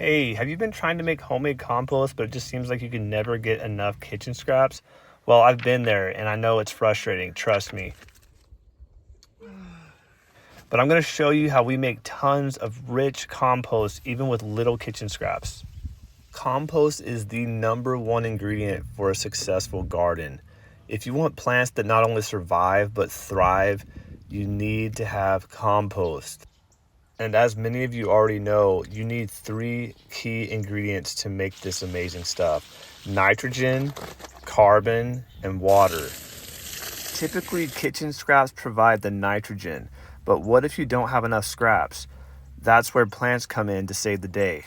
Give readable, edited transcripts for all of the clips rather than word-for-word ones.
Hey, have you been trying to make homemade compost, but it just seems like you can never get enough kitchen scraps? Well, I've been there and I know it's frustrating, trust me. But I'm going to show you how we make tons of rich compost even with little kitchen scraps. Compost is the #1 ingredient for a successful garden. If you want plants that not only survive but thrive, you need to have compost. And as many of you already know, you need 3 key ingredients to make this amazing stuff: nitrogen, carbon, and water. Typically, kitchen scraps provide the nitrogen, but what if you don't have enough scraps? That's where plants come in to save the day.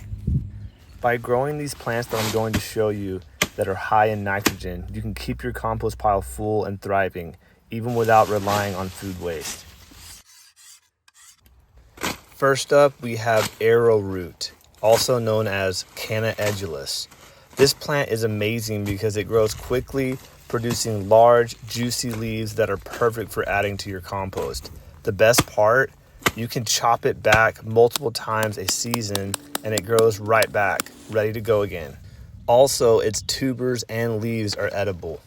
By growing these plants that I'm going to show you that are high in nitrogen, you can keep your compost pile full and thriving, even without relying on food waste. First up, we have arrowroot, also known as canna edulis. This plant is amazing because it grows quickly, producing large, juicy leaves that are perfect for adding to your compost. The best part, you can chop it back multiple times a season and it grows right back, ready to go again. Also, its tubers and leaves are edible.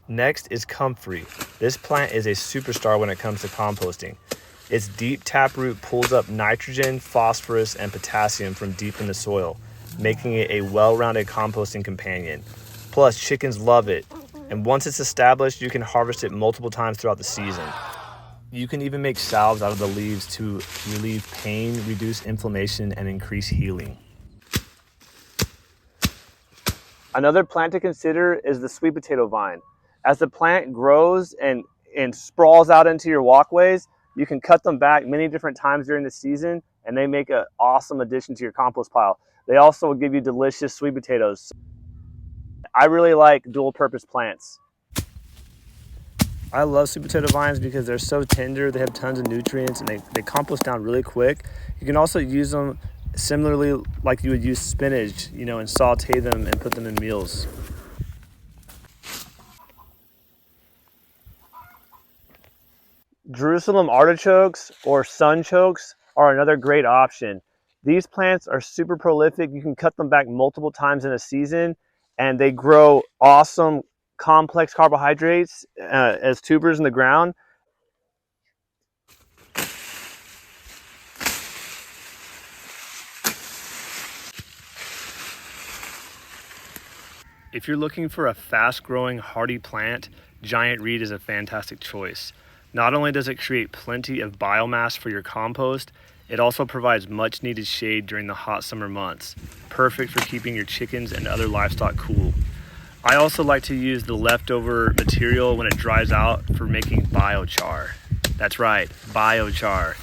Next is comfrey. This plant is a superstar when it comes to composting. Its deep taproot pulls up nitrogen, phosphorus, and potassium from deep in the soil, making it a well-rounded composting companion. Plus, chickens love it, and once it's established, you can harvest it multiple times throughout the season. You can even make salves out of the leaves to relieve pain, reduce inflammation, and increase healing. Another plant to consider is the sweet potato vine. As the plant grows and sprawls out into your walkways, you can cut them back many different times during the season, and they make an awesome addition to your compost pile. They also will give you delicious sweet potatoes. I really like dual purpose plants. I love sweet potato vines because they're so tender, they have tons of nutrients, and they compost down really quick. You can also use them similarly like you would use spinach, and saute them and put them in meals. Jerusalem artichokes or sunchokes are another great option. These plants are super prolific. You can cut them back multiple times in a season, and they grow awesome complex carbohydrates as tubers in the ground. If you're looking for a fast-growing, hardy plant, giant reed is a fantastic choice. Not only does it create plenty of biomass for your compost, it also provides much needed shade during the hot summer months, perfect for keeping your chickens and other livestock cool. I also like to use the leftover material when it dries out for making biochar. That's right, biochar.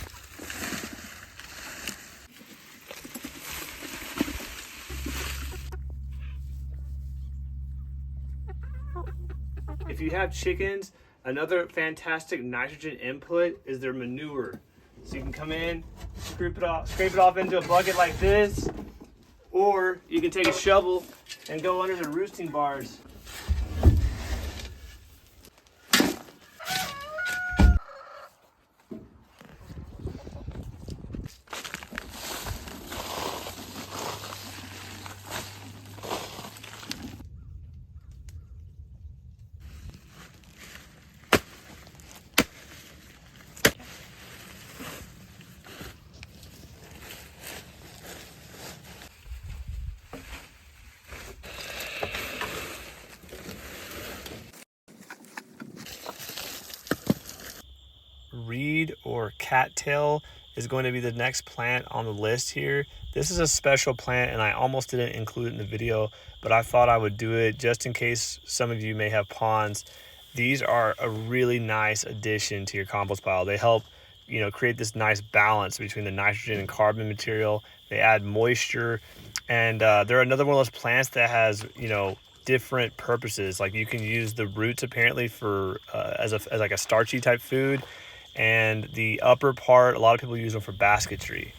If you have chickens, another fantastic nitrogen input is their manure. So you can come in, scrape it off into a bucket like this, or you can take a shovel and go under the roosting bars. Reed or cattail is going to be the next plant on the list here. This is a special plant and I almost didn't include it in the video, but I thought I would do it just in case some of you may have ponds. These are a really nice addition to your compost pile. They help, create this nice balance between the nitrogen and carbon material. They add moisture, and they're another one of those plants that has, different purposes. Like you can use the roots apparently for as like a starchy type food, and the upper part, a lot of people use them for basketry.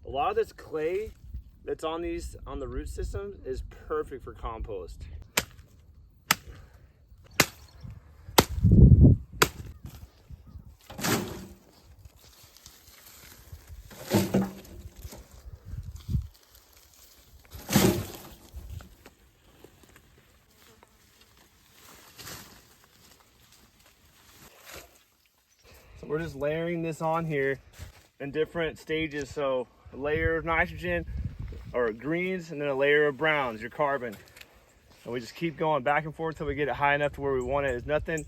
A lot of this clay that's on the root system is perfect for compost. we're just layering this on here in different stages. So a layer of nitrogen or greens, and then a layer of browns, your carbon. And we just keep going back and forth till we get it high enough to where we want it. There's nothing,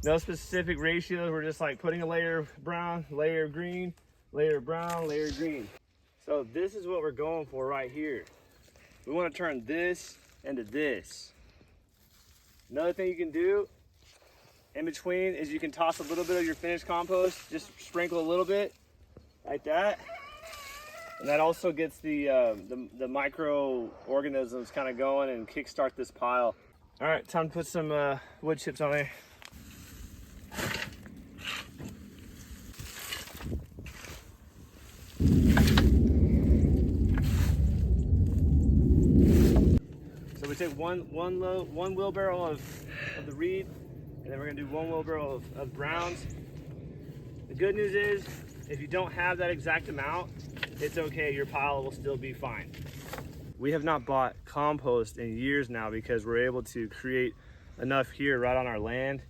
no specific ratios. We're just like putting a layer of brown, layer of green, layer of brown, layer of green. So this is what we're going for right here. We want to turn this into this. Another thing you can do in between is you can toss a little bit of your finished compost, just sprinkle a little bit like that. And that also gets the microorganisms kind of going and kickstart this pile. All right, time to put some wood chips on there. So we take one wheelbarrow of the reed, and then we're gonna do one wheelbarrow of browns. The good news is, if you don't have that exact amount, it's okay, your pile will still be fine. We have not bought compost in years now because we're able to create enough here right on our land.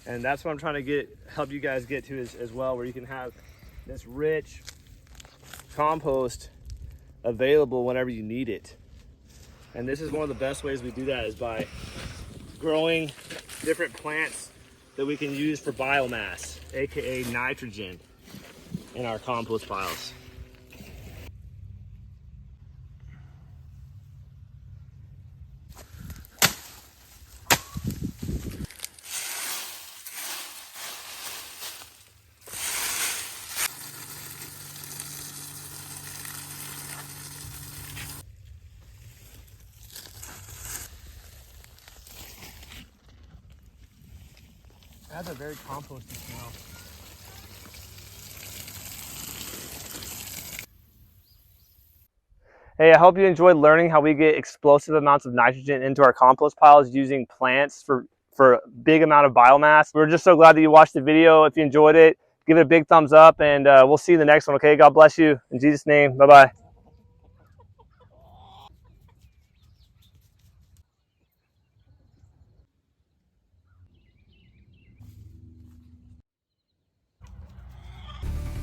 And that's what I'm trying to help you guys get to as well, where you can have this rich compost available whenever you need it. And this is one of the best ways we do that, is by growing different plants that we can use for biomass, AKA nitrogen, in our compost piles. It has a very composty smell. Hey, I hope you enjoyed learning how we get explosive amounts of nitrogen into our compost piles using plants for a big amount of biomass. We're just so glad that you watched the video. If you enjoyed it, give it a big thumbs up, and we'll see you in the next one, okay? God bless you. In Jesus' name, bye-bye.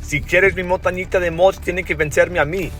Si quieres mi montañita de mods, tienes que vencerme a mí.